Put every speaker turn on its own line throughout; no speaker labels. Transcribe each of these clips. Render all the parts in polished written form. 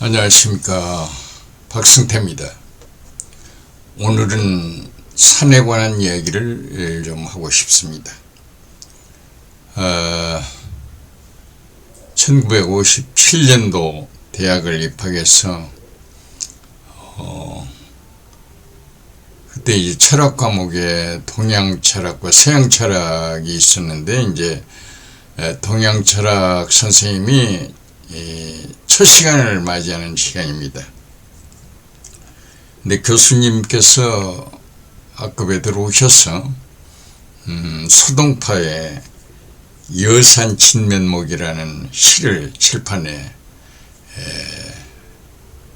안녕하십니까, 박승태입니다. 오늘은 산에 관한 이야기를 좀 하고 싶습니다. 1957년도 대학을 입학해서 그때 이제 철학 과목에 동양 철학과 서양 철학이 있었는데, 이제 동양 철학 선생님이 첫 시간을 맞이하는 시간입니다. 근데 교수님께서 학급에 들어오셔서 소동파의 여산진면목이라는 시를 칠판에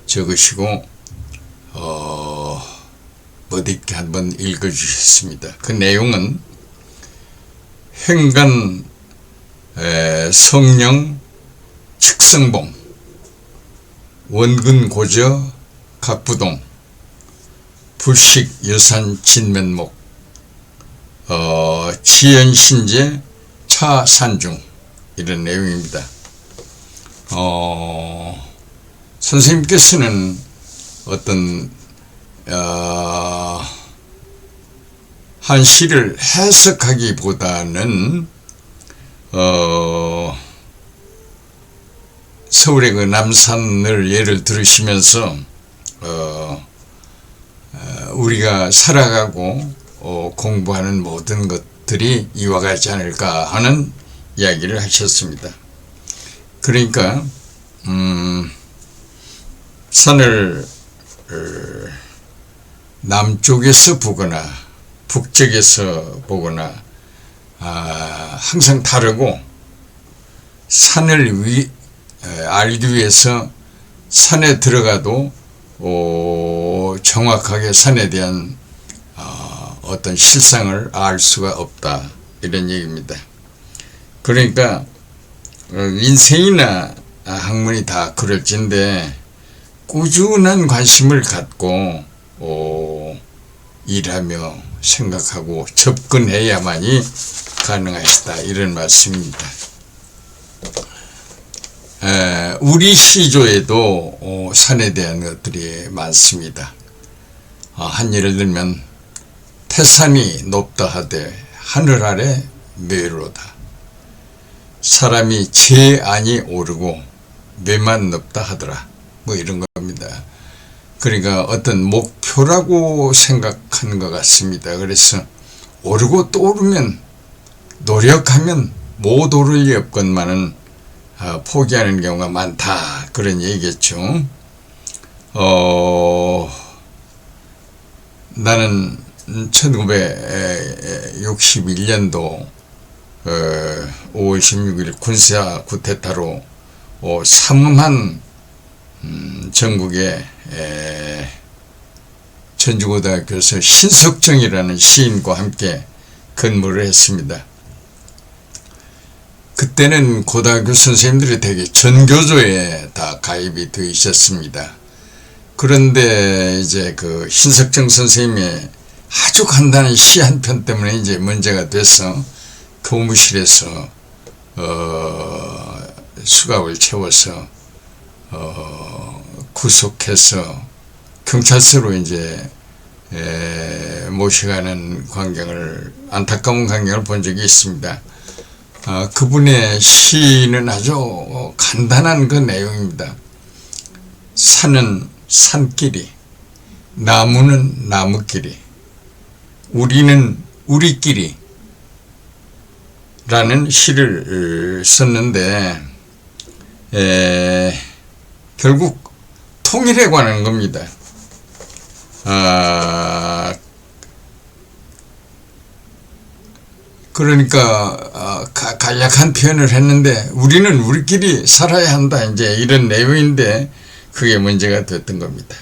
적으시고 멋있게 한번 읽어주셨습니다. 그 내용은 행간 성령 측성봉 원근고저 각부동 불식 여산 진면목 지연신제 차산중, 이런 내용입니다. 선생님께서는 어떤 한 시를 해석하기보다는 서울의 그 남산을 예를 들으시면서 우리가 살아가고 공부하는 모든 것들이 이와 같지 않을까 하는 이야기를 하셨습니다. 그러니까 산을 남쪽에서 보거나 북쪽에서 보거나 항상 다르고, 산을 알기 위해서 산에 들어가도 정확하게 산에 대한 어떤 실상을 알 수가 없다, 이런 얘기입니다. 그러니까 인생이나 학문이 다 그럴진데 꾸준한 관심을 갖고 일하며 생각하고 접근해야만이 가능하시다, 이런 말씀입니다. 우리 시조에도 산에 대한 것들이 많습니다. 한 예를 들면 태산이 높다 하되 하늘 아래 묘로다. 사람이 제 안이 오르고 묘만 높다 하더라, 뭐 이런 겁니다. 그러니까 어떤 목표라고 생각하는 것 같습니다. 그래서 오르고 또 오르면, 노력하면 못 오를 리 없건만은 포기하는 경우가 많다, 그런 얘기겠죠. 나는 1961년도 5월 16일 군사 쿠데타로 삼엄한 전국의 전주고등학교에서 신석정이라는 시인과 함께 근무를 했습니다. 그때는 고등학교 선생님들이 대개 전교조에 다 가입이 되어 있었습니다. 그런데 이제 그 신석정 선생님의 아주 간단한 시 한 편 때문에 이제 문제가 돼서 교무실에서 수갑을 채워서 구속해서 경찰서로 이제 모셔가는 안타까운 광경을 본 적이 있습니다. 그분의 시는 아주 간단한 그 내용입니다. 산은 산끼리, 나무는 나무끼리, 우리는 우리끼리 라는 시를 썼는데 결국 통일에 관한 겁니다. 그러니까 간략한 표현을 했는데 우리는 우리끼리 살아야 한다, 이제 이런 내용인데 그게 문제가 됐던 겁니다.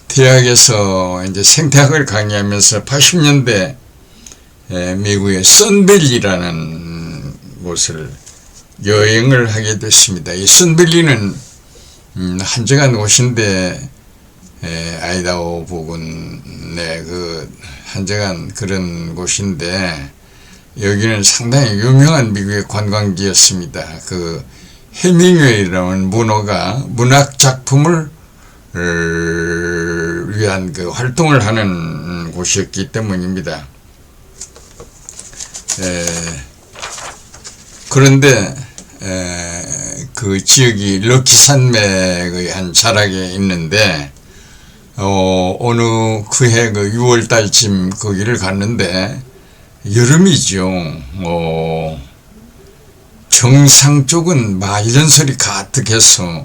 대학에서 이제 생태학을 강의하면서 80년대 미국의 선밸리라는 곳을 여행을 하게 됐습니다. 이 선밸리는 한적한 곳인데 아이다호 부근의 그 한적한 그런 곳인데, 여기는 상당히 유명한 미국의 관광지였습니다. 그 해밍웨이라는 문어가 문학 작품을 위한 그 활동을 하는 곳이었기 때문입니다. 그런데 그 지역이 럭키 산맥의 한 자락에 있는데 어느 그해 그 6월 달쯤 거기를 갔는데 여름이죠. 정상 쪽은 말년설이 가득해서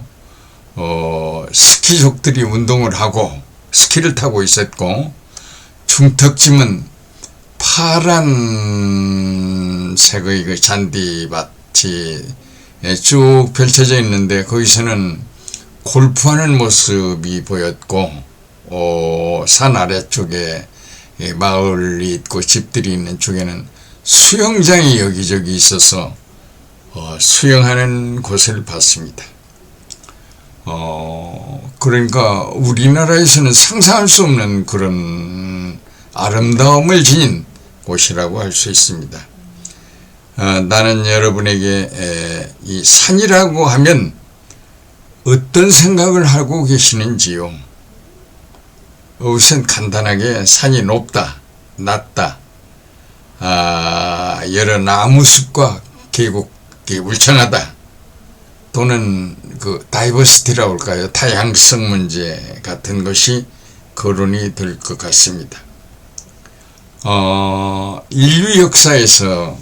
스키족들이 운동을 하고 스키를 타고 있었고, 중턱쯤은 파란색의 그 잔디밭이 쭉 펼쳐져 있는데 거기서는 골프하는 모습이 보였고, 산 아래쪽에 마을이 있고 집들이 있는 쪽에는 수영장이 여기저기 있어서 수영하는 곳을 봤습니다. 그러니까 우리나라에서는 상상할 수 없는 그런 아름다움을 지닌 곳이라고 할 수 있습니다. 나는 여러분에게 이 산이라고 하면 어떤 생각을 하고 계시는지요? 우선 간단하게 산이 높다, 낮다, 여러 나무숲과 계곡이 울창하다, 또는 그 다이버시티라고 할까요? 다양성 문제 같은 것이 거론이 될 것 같습니다. 인류 역사에서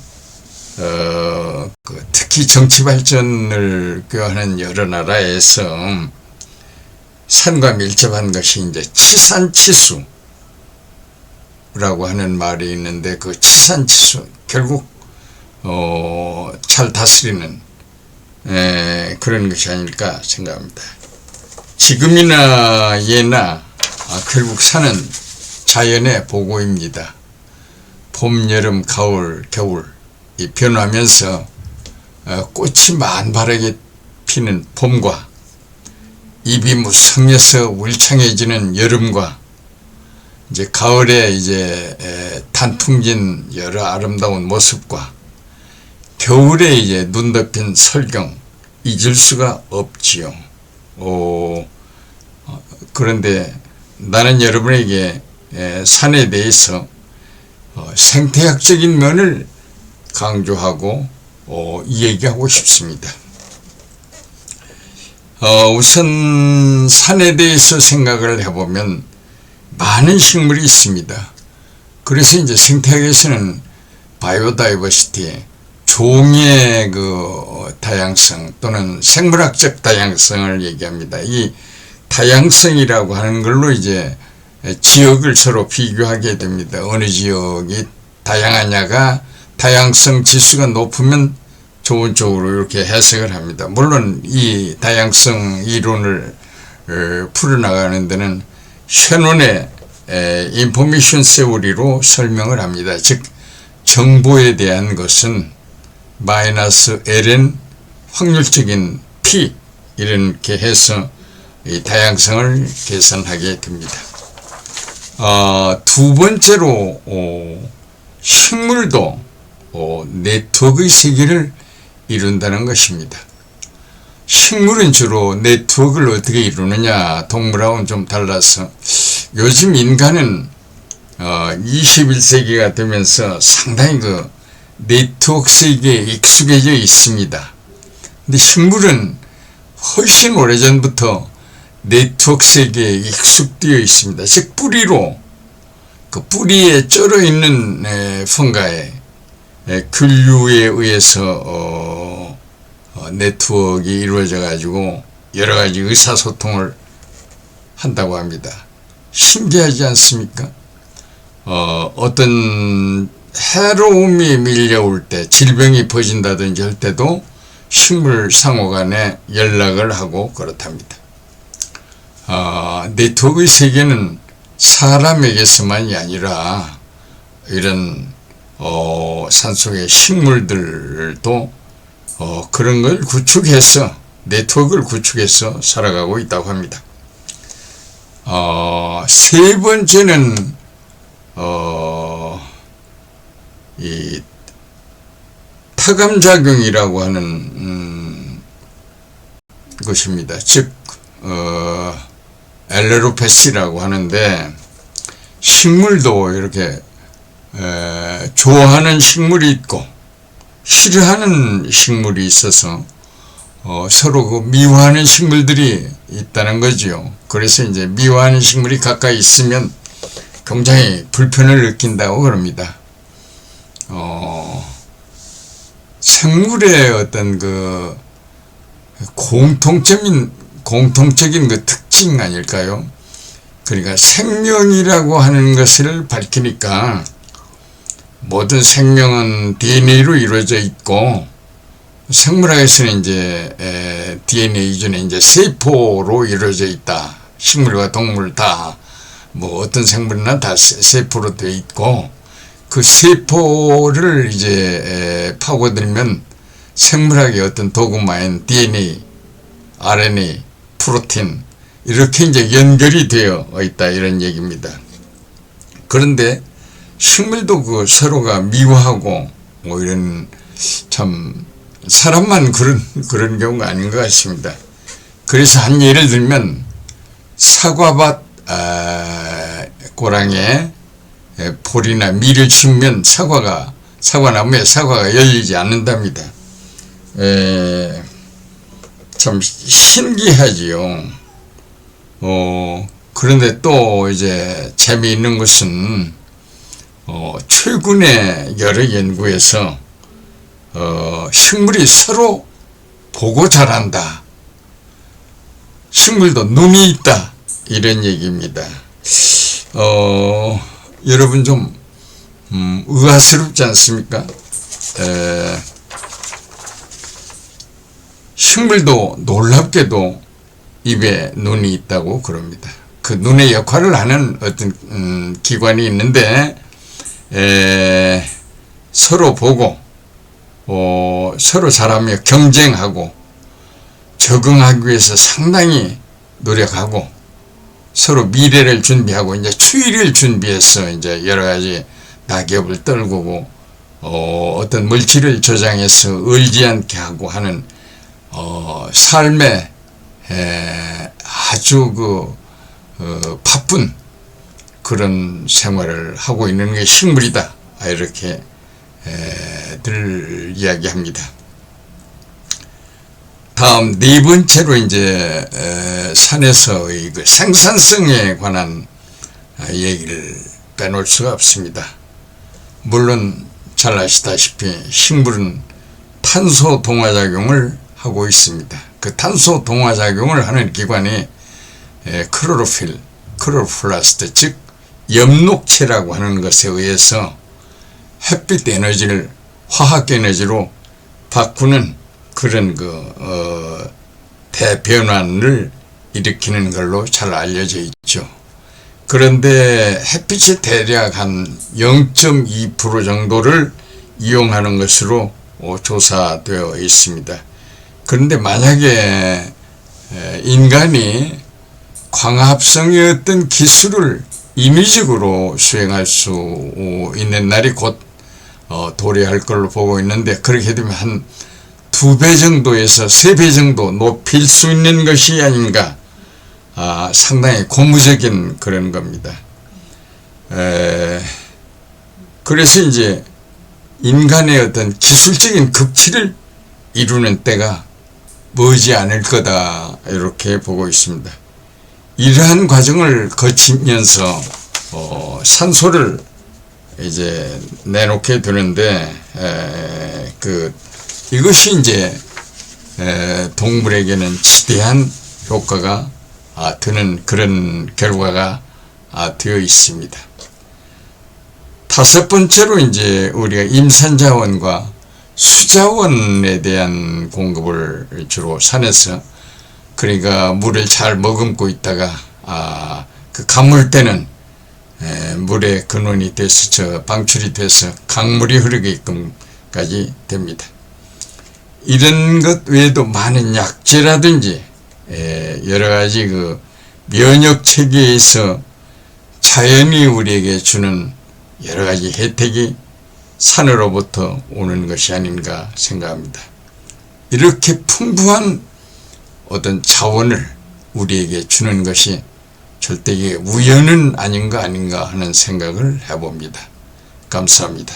특히 정치 발전을 꾀하는 여러 나라에서 산과 밀접한 것이 이제 치산치수라고 하는 말이 있는데, 그 치산치수 결국 잘 다스리는 그런 것이 아닐까 생각합니다. 지금이나 예나 결국 산은 자연의 보고입니다. 봄, 여름, 가을, 겨울 이 변하면서 꽃이 만발하게 피는 봄과 잎이 무성해서 울창해지는 여름과 이제 가을에 이제 단풍진 여러 아름다운 모습과 겨울에 이제 눈 덮인 설경, 잊을 수가 없지요. 그런데 나는 여러분에게 산에 대해서 생태학적인 면을 강조하고 얘기하고 싶습니다. 우선 산에 대해서 생각을 해보면 많은 식물이 있습니다. 그래서 이제 생태학에서는 바이오다이버시티, 종의 그 다양성 또는 생물학적 다양성을 얘기합니다. 이 다양성이라고 하는 걸로 이제 지역을 서로 비교하게 됩니다. 어느 지역이 다양하냐가 다양성 지수가 높으면 좋은 쪽으로 이렇게 해석을 합니다. 물론 이 다양성 이론을 풀어나가는 데는 셰논의 인포메이션 세오리로 설명을 합니다. 즉 정보에 대한 것은 마이너스 ln 확률적인 p 이렇게 해서 이 다양성을 계산하게 됩니다. 두 번째로 식물도 네트워크의 세계를 이룬다는 것입니다. 식물은 주로 네트워크를 어떻게 이루느냐, 동물하고는 좀 달라서 요즘 인간은 21세기가 되면서 상당히 그 네트워크 세계에 익숙해져 있습니다. 근데 식물은 훨씬 오래전부터 네트워크 세계에 익숙되어 있습니다. 즉 뿌리로, 그 뿌리에 쩔어 있는 펑가의 균류에 의해서 네트워크가 이루어져 가지고 여러 가지 의사소통을 한다고 합니다. 신기하지 않습니까? 어떤 해로움이 밀려올 때, 질병이 퍼진다든지 할 때도 식물 상호 간에 연락을 하고 그렇답니다. 네트워크의 세계는 사람에게서만이 아니라 이런 산속의 식물들도 그런 걸 구축해서, 네트워크를 구축해서 살아가고 있다고 합니다. 세 번째는 이 타감작용이라고 하는 것입니다. 즉 엘레로페시라고 하는데, 식물도 이렇게 좋아하는 식물이 있고 싫어하는 식물이 있어서 서로 그 미워하는 식물들이 있다는 거지요. 그래서 이제 미워하는 식물이 가까이 있으면 굉장히 불편을 느낀다고 그럽니다. 생물의 어떤 그 공통적인 그 특징 아닐까요? 그러니까 생명이라고 하는 것을 밝히니까, 모든 생명은 DNA로 이루어져 있고, 생물학에서는 이제 DNA 이전에 이제 세포로 이루어져 있다. 식물과 동물 다, 뭐 어떤 생물이나 다 세포로 되어 있고, 그 세포를 이제 파고들면 생물학의 어떤 도구마인 DNA, RNA, 프로틴, 이렇게 이제 연결이 되어 있다, 이런 얘기입니다. 그런데 식물도 그 서로가 미워하고 뭐 이런, 참 사람만 그런 경우가 아닌 것 같습니다. 그래서 한 예를 들면 사과밭 고랑에 볼이나 밀을 심으면 사과나무에 사과가 열리지 않는답니다. 참 신기하지요. 그런데 또 이제 재미있는 것은 최근에 여러 연구에서 식물이 서로 보고 자란다. 식물도 눈이 있다, 이런 얘기입니다. 여러분 좀 의아스럽지 않습니까? 식물도 놀랍게도 입에 눈이 있다고 그럽니다. 그 눈의 역할을 하는 어떤 기관이 있는데, 서로 보고 서로 잘하며 경쟁하고 적응하기 위해서 상당히 노력하고, 서로 미래를 준비하고 이제 추위를 준비해서 이제 여러 가지 낙엽을 떨구고 어떤 물질을 저장해서 얼지 않게 하고 하는 삶의 아주 바쁜 그런 생활을 하고 있는 게 식물이다, 이렇게 들 이야기합니다. 다음 네 번째로 이제 산에서의 그 생산성에 관한 얘기를 빼놓을 수가 없습니다. 물론 잘 아시다시피 식물은 탄소 동화작용을 하고 있습니다. 그 탄소 동화작용을 하는 기관이 클로로플라스트, 즉 엽록체라고 하는 것에 의해서 햇빛 에너지를 화학 에너지로 바꾸는 그런 대변환을 일으키는 걸로 잘 알려져 있죠. 그런데 햇빛이 대략 한 0.2% 정도를 이용하는 것으로 조사되어 있습니다. 그런데 만약에 인간이 광합성의 어떤 기술을 인위적으로 수행할 수 있는 날이 곧 도래할 걸로 보고 있는데, 그렇게 되면 한 2배 정도에서 3배 정도 높일 수 있는 것이 아닌가, 상당히 고무적인 그런 겁니다. 그래서 이제 인간의 어떤 기술적인 극치를 이루는 때가 머지 않을 거다, 이렇게 보고 있습니다. 이러한 과정을 거치면서 산소를 이제 내놓게 되는데, 이것이 이제 동물에게는 지대한 효과가 드는 그런 결과가 되어 있습니다. 다섯 번째로 이제 우리가 임산자원과 수자원에 대한 공급을 주로 산에서, 그러니까 물을 잘 머금고 있다가 그 가물때는 물의 근원이 돼서 방출이 돼서 강물이 흐르게끔까지 됩니다. 이런 것 외에도 많은 약재라든지 여러 가지 그 면역 체계에서 자연이 우리에게 주는 여러 가지 혜택이 산으로부터 오는 것이 아닌가 생각합니다. 이렇게 풍부한 어떤 자원을 우리에게 주는 것이 절대 이게 우연은 아닌가 하는 생각을 해봅니다. 감사합니다.